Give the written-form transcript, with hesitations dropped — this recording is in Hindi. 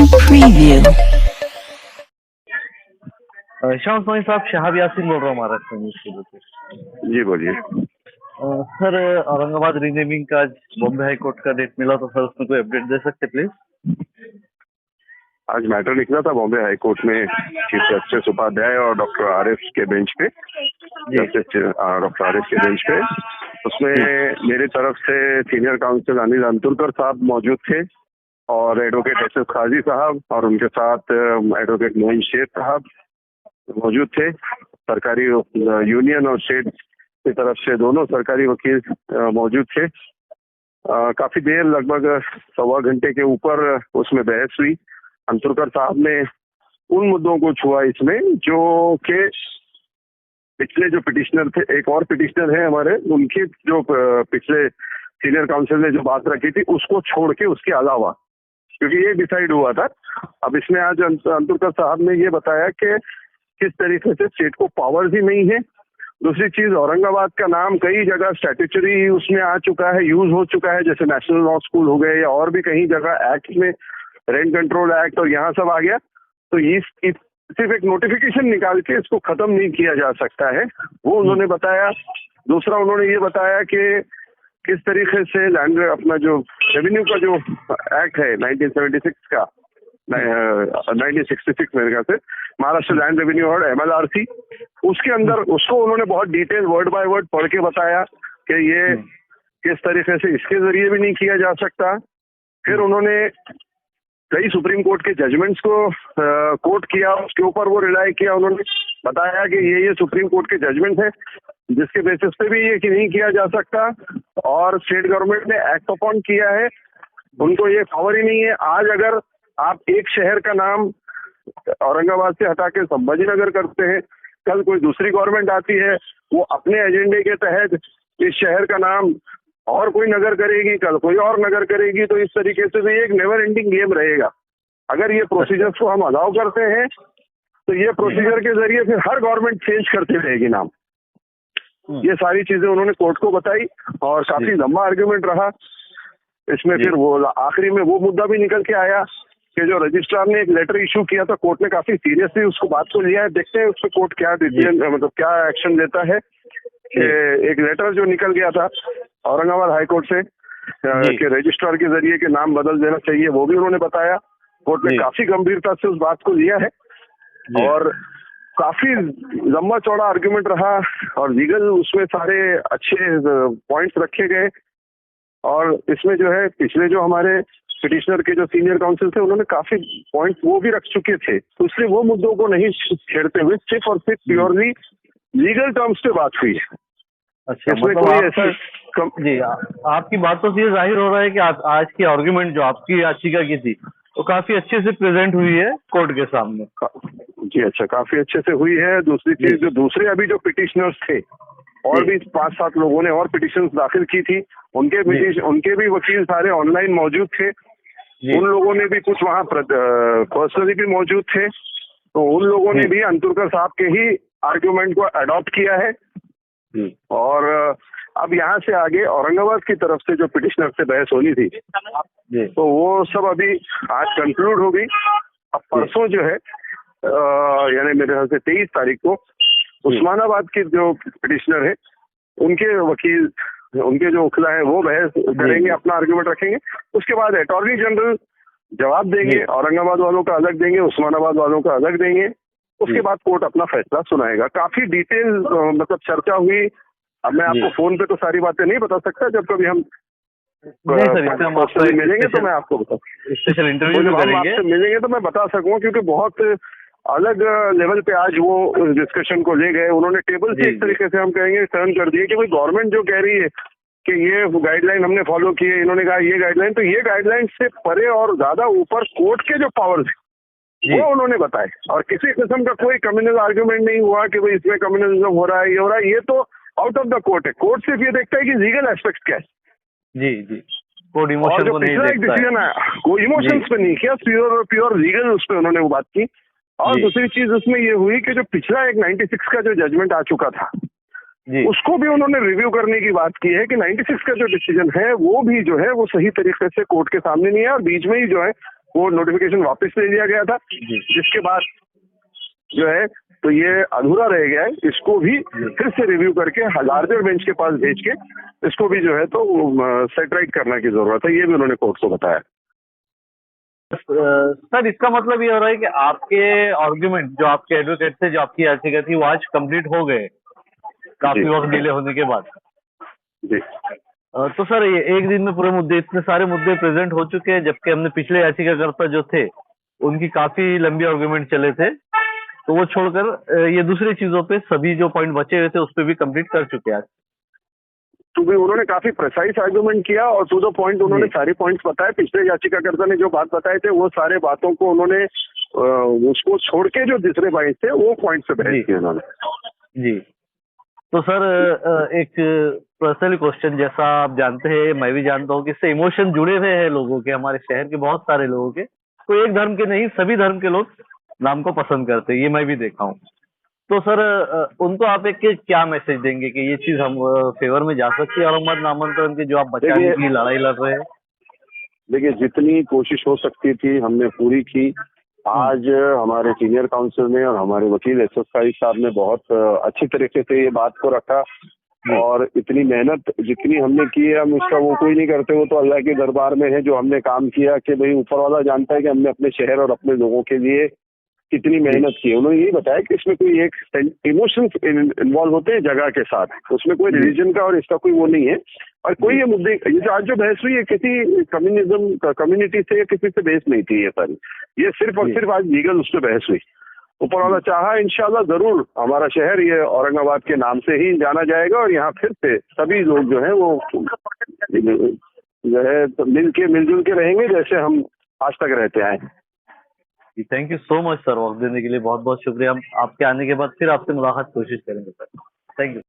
Preview. श्याम स्वामी साहब, शहाब यासीन बोल रहा हूँ महाराष्ट्र न्यूज ब्यूरो से। जी बोलिए। सर, औरंगाबाद रीनेमिंग का आज बॉम्बे हाई कोर्ट का डेट मिला, तो सर उसमें कोई अपडेट दे सकते प्लीज? आज मैटर निकला था बॉम्बे हाई कोर्ट में चीफ जस्टिस उपाध्याय और डॉक्टर आरिफ के बेंच पे, डॉक्टर आरिफ के बेंच पे। उसमें मेरी तरफ से सीनियर काउंसिल अनिल अंतुलकर साहब मौजूद थे और एडवोकेट एस एस काजी साहब और उनके साथ एडवोकेट मोइन शेख साहब मौजूद थे। सरकारी यूनियन और स्टेट की तरफ से दोनों सरकारी वकील मौजूद थे। काफी देर, लगभग 1.25 घंटे के ऊपर उसमें बहस हुई। अंतुलकर साहब ने उन मुद्दों को छुआ इसमें जो कि पिछले जो पिटिशनर थे, एक और पिटिशनर है हमारे, उनकी जो पिछले सीनियर काउंसिल ने जो बात रखी थी उसको छोड़ के उसके अलावा, क्योंकि ये डिसाइड हुआ था। अब इसमें आज अंतुलकर साहब ने ये बताया कि किस तरीके से स्टेट को पावर्स ही नहीं है। दूसरी चीज, औरंगाबाद का नाम कई जगह स्टैट्यूटरी उसमें आ चुका है, यूज हो चुका है, जैसे नेशनल लॉ स्कूल हो गए या और भी कहीं जगह एक्ट में, रेंट कंट्रोल एक्ट और यहाँ सब आ गया। तो ये सिर्फ एक नोटिफिकेशन निकाल के इसको खत्म नहीं किया जा सकता है, वो उन्होंने बताया। दूसरा, उन्होंने ये बताया कि किस तरीके से लैंड, अपना जो रेवेन्यू का जो एक्ट है 1976 का, 1966 मेरे ख्याल से, महाराष्ट्र लैंड रेवेन्यू और MLRC, उसके अंदर उसको उन्होंने बहुत डिटेल वर्ड बाय वर्ड पढ़ के बताया कि ये किस तरीके से इसके जरिए भी नहीं किया जा सकता। फिर उन्होंने कई सुप्रीम कोर्ट के जजमेंट्स को कोट किया, उसके ऊपर वो रिलाई किया। उन्होंने बताया कि ये सुप्रीम कोर्ट के जजमेंट है जिसके बेसिस पे भी ये कि नहीं किया जा सकता, और स्टेट गवर्नमेंट ने एक्ट अपॉन किया है, उनको ये पावर ही नहीं है। आज अगर आप एक शहर का नाम औरंगाबाद से हटा के संभाजी नगर करते हैं, कल कोई दूसरी गवर्नमेंट आती है, वो अपने एजेंडे के तहत इस शहर का नाम और कोई नगर करेगी, कल कोई और नगर करेगी। तो इस तरीके से भी एक नेवर एंडिंग गेम रहेगा। अगर ये प्रोसीजर्स को हम अलाउ करते हैं तो ये प्रोसीजर के जरिए फिर हर गवर्नमेंट चेंज करती रहेगी नाम। ये सारी चीजें उन्होंने कोर्ट को बताई और काफी लंबा आर्ग्यूमेंट रहा इसमें। फिर वो आखिरी में वो मुद्दा भी निकल के आया कि जो रजिस्ट्रार ने एक लेटर इशू किया था, कोर्ट ने काफी सीरियसली उसको बात को लिया है। देखते हैं उस पर कोर्ट क्या डिसीजन, मतलब क्या एक्शन लेता है। एक लेटर जो निकल गया था औरंगाबाद हाई कोर्ट से कि रजिस्ट्रार के जरिए के नाम बदल देना चाहिए, वो भी उन्होंने बताया। कोर्ट ने काफी गंभीरता से उस बात को लिया है और काफी लंबा चौड़ा आर्ग्यूमेंट रहा और लीगल उसमें सारे अच्छे पॉइंट्स रखे गए। और इसमें जो है पिछले जो हमारे पिटिशनर के जो सीनियर काउंसिल थे, उन्होंने काफी पॉइंट्स वो भी रख चुके थे, तो इसलिए वो मुद्दों को नहीं छेड़ते हुए सिर्फ और सिर्फ प्योरली लीगल टर्म्स पे बात हुई है। अच्छा, इसमें मतलब कोई ऐसा जी, आपकी बातों से ये जाहिर हो रहा है कि आज की आर्ग्यूमेंट जो आपकी याचिका की थी वो काफी अच्छे से प्रेजेंट हुई है कोर्ट के सामने। जी अच्छा, काफी अच्छे से हुई है। दूसरी चीज, जो दूसरे अभी जो पिटिशनर्स थे और भी 5-7 लोगों ने और पिटिशन दाखिल की थी, उनके भी वकील सारे ऑनलाइन मौजूद थे। उन लोगों ने भी कुछ वहाँ पर्सनली भी मौजूद थे, तो उन लोगों ने भी अंतुलकर साहब के ही आर्ग्यूमेंट को अडॉप्ट किया है। और अब यहाँ से आगे औरंगाबाद की तरफ से जो पिटिशनर से बहस होनी थी, तो वो सब अभी आज कंक्लूड हो गई। अब परसों जो है यानी मेरे ख्याल से 23 तारीख को उस्मानाबाद के जो पिटिशनर है, उनके वकील, उनके जो वकील हैं, वो बहस करेंगे, अपना आर्ग्यूमेंट रखेंगे। उसके बाद अटॉर्नी जनरल जवाब देंगे, औरंगाबाद वालों का अलग देंगे, उस्मानाबाद वालों का अलग देंगे। उसके बाद कोर्ट अपना फैसला सुनाएगा। काफी डिटेल मतलब चर्चा हुई। अब मैं आपको फोन पे तो सारी बातें नहीं बता सकता, जब कभी हम मिलेंगे तो मैं आपको बताऊँ, स्पेशल इंटरव्यू जब हम आपसे मिलेंगे तो मैं बता सकूंगा, क्योंकि बहुत अलग लेवल पे आज वो डिस्कशन को ले गए। उन्होंने टेबल से एक तरीके से हम कहेंगे टर्न कर दिए कि भाई गवर्नमेंट जो कह रही है कि ये गाइडलाइन हमने फॉलो की है, इन्होंने कहा ये गाइडलाइन, तो ये गाइडलाइन से परे और ज्यादा ऊपर कोर्ट के जो पावर्स है वो उन्होंने बताए। और किसी किस्म का कोई कम्युनल आर्ग्यूमेंट नहीं हुआ कि भाई इसमें कम्युनलिज्म हो रहा है, ये हो रहा है। ये तो आउट ऑफ द कोर्ट है। कोर्ट सिर्फ ये देखता है कि लीगल एस्पेक्ट क्या है। जी, कोई इमोशन और जो को नहीं पिछला एक डिसीजन आया, कोई इमोशंस पे नहीं किया, प्योर लीगल उस पर उन्होंने वो बात की। और दूसरी चीज उसमें ये हुई कि जो पिछला एक 96 का जो जजमेंट आ चुका था, उसको भी उन्होंने रिव्यू करने की बात की है कि 96 का जो डिसीजन है वो भी जो है वो सही तरीके से कोर्ट के सामने नहीं है। और बीच में ही जो है वो नोटिफिकेशन वापस ले लिया गया था, जी जिसके बाद जो है तो ये अधूरा रह गया है। इसको भी फिर से रिव्यू करके लार्जर बेंच के पास भेज के इसको भी जो है तो सेट राइट करने की जरूरत है, ये भी उन्होंने कोर्ट को बताया। सर इसका मतलब ये हो रहा है कि आपके आर्ग्यूमेंट जो आपके एडवोकेट थे, जो आपकी याचिका थी, वो आज कंप्लीट हो गए काफी जी। वक्त डिले होने के बाद। जी तो सर ये एक दिन में पूरे मुद्दे, इतने सारे मुद्दे प्रेजेंट हो चुके हैं, जबकि हमने पिछले याचिकाकर्ता जो थे उनकी काफी लंबी आर्ग्यूमेंट चले थे, तो वो छोड़कर ये दूसरी चीजों पे सभी जो पॉइंट बचे हुए थे उस पे भी कंप्लीट कर चुके हैं आज। तो भी उन्होंने काफी प्रिसाइज आर्गुमेंट किया और टू द पॉइंट उन्होंने सारे पॉइंट्स बताए। पिछले याचिकाकर्ता ने जो बात बताए थे वो सारे बातों को उन्होंने उसको छोड़ के जो दूसरे पॉइंट थे वो पॉइंट पे बहस की उन्होंने। जी तो सर एक पर्सनल क्वेश्चन, जैसा आप जानते हैं, मैं भी जानता हूँ कि इससे इमोशन जुड़े हुए हैं लोगों के, हमारे शहर के बहुत सारे लोगों के, कोई एक धर्म के नहीं, सभी धर्म के लोग नाम को पसंद करते हैं, ये मैं भी देखा हूँ। तो सर उनको आप एक क्या मैसेज देंगे कि ये चीज हम फेवर में जा सकती है औरंगाबाद नामांतरण की, जो आप बचाने की लड़ाई लड़ रहे हैं? देखिए, जितनी कोशिश हो सकती थी हमने पूरी की। आज हमारे सीनियर काउंसिल ने और हमारे वकील एसएसआई साहब ने बहुत अच्छी तरीके से ये बात को रखा, और इतनी मेहनत जितनी हमने की है हम उसका वो कोई नहीं करते, वो तो अल्लाह के दरबार में है जो हमने काम किया, कि भाई ऊपर वाला जानता है कि हमने अपने शहर और अपने लोगों के लिए कितनी मेहनत की है। उन्होंने यही बताया कि इसमें कोई एक इमोशंस इन्वॉल्व होते हैं जगह के साथ, उसमें कोई रिलीजन का और इसका कोई वो नहीं है। और कोई ये मुद्दे, ये जो आज जो बहस हुई है किसी कम्युनिटी से या किसी से बहस नहीं थी, ये सारी ये सिर्फ और सिर्फ आज लीगल उस पर बहस हुई। ऊपर वाला चाहा इंशाल्लाह जरूर हमारा शहर ये औरंगाबाद के नाम से ही जाना जाएगा, और यहाँ फिर से सभी लोग जो है वो जो है तो मिलजुल के रहेंगे जैसे हम आज तक रहते आए। Thank you so much sir, वक्त देने के लिए बहुत बहुत शुक्रिया। हम आपके आने के बाद फिर आपसे मुलाकात कोशिश करेंगे सर। Thank you.